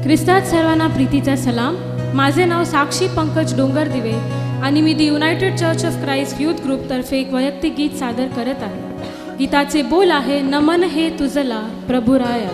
ख्रिस्तात सर्वांना प्रीतीचा सलाम. माझे नाव साक्षी पंकज डोंगरदिवे आणि मी the United Church of Christ youth ग्रुपतर्फे एक वैयक्तिक गीत सादर करत आहे. गीताचे बोल आहे, नमन हे तुझला प्रभुराया.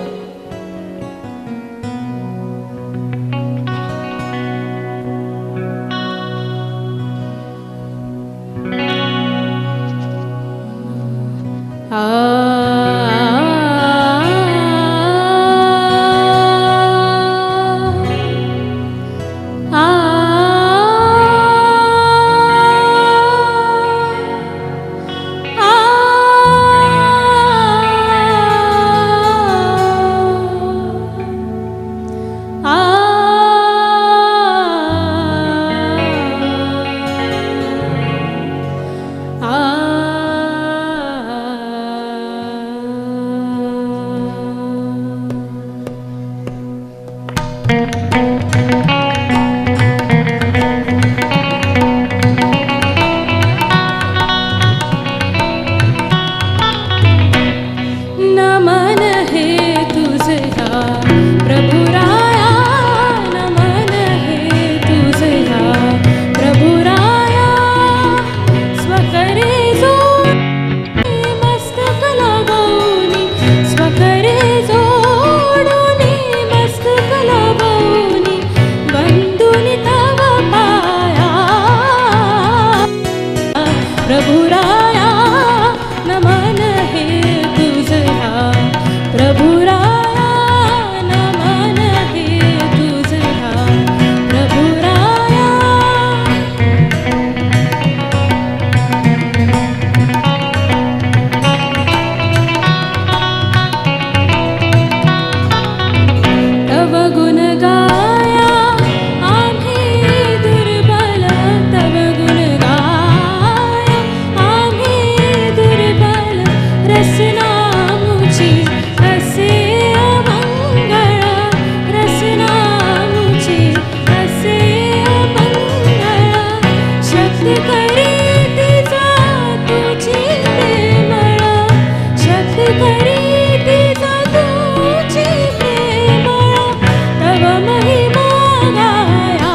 प्रभुराया नमन हे तुझला प्रभुराया नमन हे तुझला प्रभुराया. तव गुण गाया आम्ही दुर्बल, तव गुण गाया आम्ही दुर्बल. रसना मुची असे अमंगळ, रसना मुची असे अमंगळ. शक्ती करी तिचा तुझी प्रेमळ, शक्ती करी तिचा तुझी प्रेमळ. तव महिमा गाया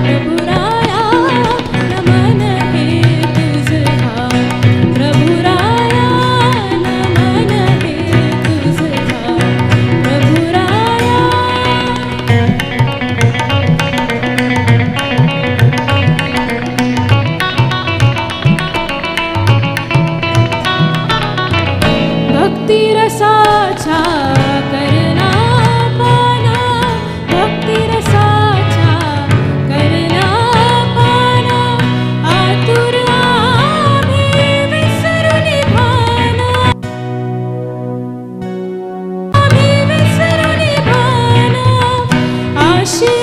प्रभुराया नमन हे तुझला प्रभुराया नमन हे तुझला प्रभुराया. भक्ती रसाच्या करना पाना, भक्ती रसाच्या करना पाना. आतुर आम्ही विसरून भाना, आम्ही विसरून भाना. आशी